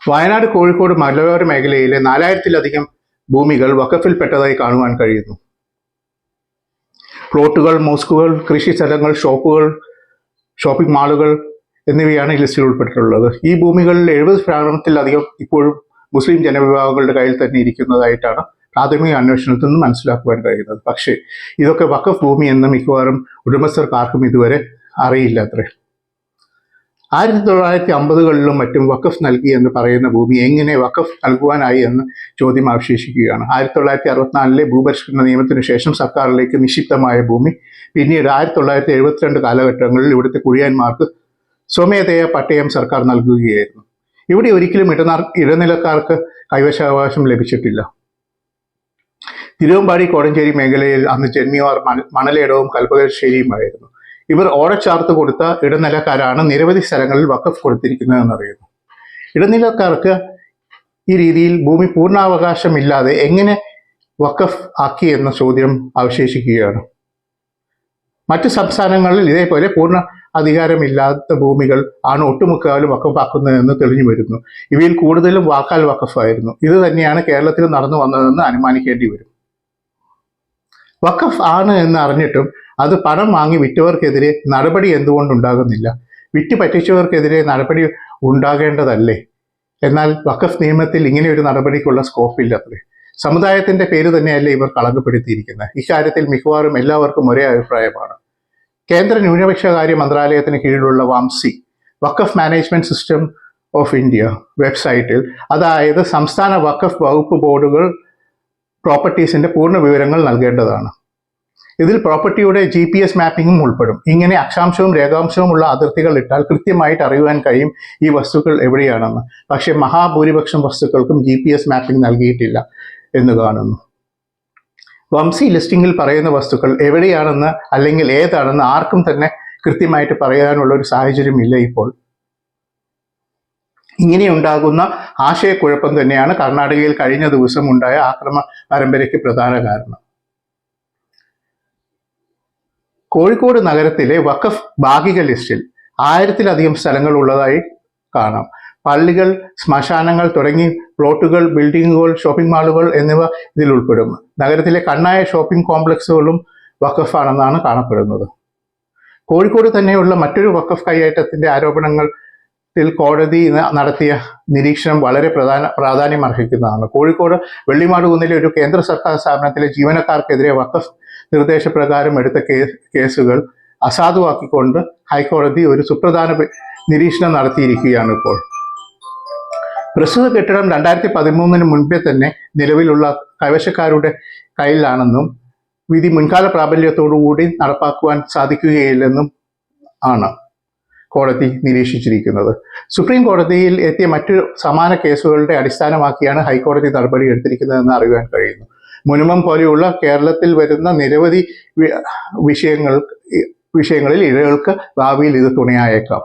വയനാട്, കോഴിക്കോട് മലയോര മേഖലയിലെ 4000-ലധികം ഭൂമികൾ വഖഫിൽപ്പെട്ടതായി കാണുവാൻ കഴിയുന്നു. പ്ലോട്ടുകൾ, മോസ്കുകൾ, കൃഷി സ്ഥലങ്ങൾ, ഷോപ്പുകൾ, ഷോപ്പിംഗ് മാളുകൾ എന്നിവയാണ് ഈ ലിസ്റ്റിൽ ഉൾപ്പെട്ടിട്ടുള്ളത്. ഈ ഭൂമികളിൽ 70% ഇപ്പോഴും മുസ്ലിം ജനവിഭാഗങ്ങളുടെ കയ്യിൽ തന്നെ ഇരിക്കുന്നതായിട്ടാണ് പ്രാഥമിക അന്വേഷണത്തിൽ നിന്ന് മനസ്സിലാക്കുവാൻ കഴിയുന്നത്. പക്ഷേ ഇതൊക്കെ വഖഫ് ഭൂമി എന്ന് മിക്കവാറും ഉടമസ്ഥർക്ക് ആർക്കും ഇതുവരെ അറിയില്ല അത്രേ. 1950-കളിലും മറ്റും വഖഫ് നൽകി എന്ന് പറയുന്ന ഭൂമി എങ്ങനെ വഖഫ് നൽകുവാനായി എന്ന ചോദ്യം അവശേഷിക്കുകയാണ്. 1964-ലെ ഭൂപരിഷ്കരണ നിയമത്തിനു ശേഷം സർക്കാരിലേക്ക് നിക്ഷിപ്തമായ ഭൂമി പിന്നീട് 1972 കാലഘട്ടങ്ങളിൽ ഇവിടുത്തെ കുടിയാന്മാർക്ക് സ്വമേധയാ പട്ടയം സർക്കാർ നൽകുകയായിരുന്നു. ഇവിടെ ഒരിക്കലും ഇടനിലക്കാർക്ക് കൈവശാവകാശം ലഭിച്ചിട്ടില്ല. തിരുവമ്പാടി, കോടഞ്ചേരി മേഖലയിൽ അന്ന് ജന്മിമാർ മണലേടവും കൽപ്പകശ്ശേരിയുമായിരുന്നു. ഇവർ ഓടച്ചാർത്ത് കൊടുത്ത ഇടനിലക്കാരാണ് നിരവധി സ്ഥലങ്ങളിൽ വഖഫ് കൊടുത്തിരിക്കുന്നതെന്നറിയുന്നു. ഇടനിലക്കാർക്ക് ഈ രീതിയിൽ ഭൂമി പൂർണ്ണാവകാശമില്ലാതെ എങ്ങനെ വഖഫ് ആക്കി എന്ന ചോദ്യം അവശേഷിക്കുകയാണ്. മറ്റ് സംസ്ഥാനങ്ങളിൽ ഇതേപോലെ പൂർണ്ണ അധികാരമില്ലാത്ത ഭൂമികൾ ആണ് ഒട്ടുമുക്കാലും വഖഫാക്കുന്നതെന്ന് തെളിഞ്ഞു വരുന്നു. ഇവയിൽ കൂടുതലും വാക്കാൽ വഖഫായിരുന്നു. ഇത് തന്നെയാണ് കേരളത്തിൽ നടന്നു വന്നതെന്ന് അനുമാനിക്കേണ്ടി വരും. വഖഫ് ആണ് എന്ന് അറിഞ്ഞിട്ടും അത് പണം വാങ്ങി വിറ്റവർക്കെതിരെ നടപടി എന്തുകൊണ്ടുണ്ടാകുന്നില്ല? വിറ്റ് പറ്റിച്ചവർക്കെതിരെ നടപടി ഉണ്ടാകേണ്ടതല്ലേ? എന്നാൽ വഖഫ് നിയമത്തിൽ ഇങ്ങനെ ഒരു നടപടിക്കുള്ള സ്കോപ്പില്ല അത്രേ. സമുദായത്തിന്റെ പേര് തന്നെയല്ലേ ഇവർ കളങ്കപ്പെടുത്തിയിരിക്കുന്നത്. ഇക്കാര്യത്തിൽ മിക്കവാറും എല്ലാവർക്കും ഒരേ അഭിപ്രായമാണ്. കേന്ദ്ര ന്യൂനപക്ഷകാര്യ മന്ത്രാലയത്തിന് കീഴിലുള്ള വംസി, വഖഫ് മാനേജ്മെന്റ് സിസ്റ്റം ഓഫ് ഇന്ത്യ വെബ്സൈറ്റിൽ, അതായത് സംസ്ഥാന വഖഫ് വകുപ്പ് ബോർഡുകൾ പ്രോപ്പർട്ടീസിന്റെ പൂർണ്ണ വിവരങ്ങൾ നൽകേണ്ടതാണ്. ഇതിൽ പ്രോപ്പർട്ടിയുടെ GPS മാപ്പിംഗും ഉൾപ്പെടും. ഇങ്ങനെ അക്ഷാംശവും രേഖാംശവുമുള്ള അതിർത്തികൾ ഇട്ടാൽ കൃത്യമായിട്ട് അറിയുവാൻ കഴിയും ഈ വസ്തുക്കൾ എവിടെയാണെന്ന്. പക്ഷേ മഹാഭൂരിപക്ഷം വസ്തുക്കൾക്കും GPS മാപ്പിംഗ് നൽകിയിട്ടില്ല എന്ന് കാണുന്നു. വംസി ലിസ്റ്റിംഗിൽ പറയുന്ന വസ്തുക്കൾ എവിടെയാണെന്ന് അല്ലെങ്കിൽ ഏതാണെന്ന് ആർക്കും തന്നെ കൃത്യമായിട്ട് പറയാനുള്ള ഒരു സാഹചര്യമില്ല ഇപ്പോൾ. ഇങ്ങനെയുണ്ടാകുന്ന ആശയക്കുഴപ്പം തന്നെയാണ് കർണാടകയിൽ കഴിഞ്ഞ ദിവസം ഉണ്ടായ ആക്രമണ പരമ്പരയ്ക്ക് പ്രധാന കാരണം. കോഴിക്കോട് നഗരത്തിലെ വഖഫ് ഭാഗിക ലിസ്റ്റിൽ 1000-ലധികം സ്ഥലങ്ങൾ ഉള്ളതായി കാണാം. പള്ളികൾ, ശ്മശാനങ്ങൾ തുടങ്ങി പ്ലോട്ടുകൾ, ബിൽഡിങ്ങുകൾ, ഷോപ്പിംഗ് മാളുകൾ എന്നിവ ഇതിൽ ഉൾപ്പെടും. നഗരത്തിലെ കണ്ണായ ഷോപ്പിംഗ് കോംപ്ലക്സുകളും വഖഫാണെന്നാണ് കാണപ്പെടുന്നത്. കോഴിക്കോട് തന്നെയുള്ള മറ്റൊരു വഖഫ് കൈയേറ്റത്തിന്റെ ആരോപണങ്ങളിൽ കോടതി നടത്തിയ നിരീക്ഷണം വളരെ പ്രാധാന്യം അർഹിക്കുന്നതാണ്. കോഴിക്കോട് വെള്ളിമാട് കുന്നിലെ ഒരു കേന്ദ്ര സർക്കാർ സ്ഥാപനത്തിലെ ജീവനക്കാർക്കെതിരെ വഖഫ് നിർദ്ദേശപ്രകാരം എടുത്ത കേസുകൾ അസാധുവാക്കിക്കൊണ്ട് ഹൈക്കോടതി ഒരു സുപ്രധാന നിരീക്ഷണം നടത്തിയിരിക്കുകയാണ് ഇപ്പോൾ. പ്രസ്തുത കെട്ടിടം 2013 മുൻപേ തന്നെ നിലവിലുള്ള കൈവശക്കാരുടെ കയ്യിലാണെന്നും വിധി മുൻകാല പ്രാബല്യത്തോടുകൂടി നടപ്പാക്കുവാൻ സാധിക്കുകയില്ലെന്നും ആണ് കോടതി നിരീക്ഷിച്ചിരിക്കുന്നത്. സുപ്രീം കോടതിയിൽ എത്തിയ മറ്റു സമാന കേസുകളുടെ അടിസ്ഥാനമാക്കിയാണ് ഹൈക്കോടതി നടപടി എടുത്തിരിക്കുന്നതെന്ന് അറിയാൻ കഴിയുന്നു. മുനമ്പം പോലെയുള്ള കേരളത്തിൽ വരുന്ന നിരവധി വിഷയങ്ങളിൽ ഇഴകൾക്ക് ഭാവിയിൽ ഇത് തുണയായേക്കാം.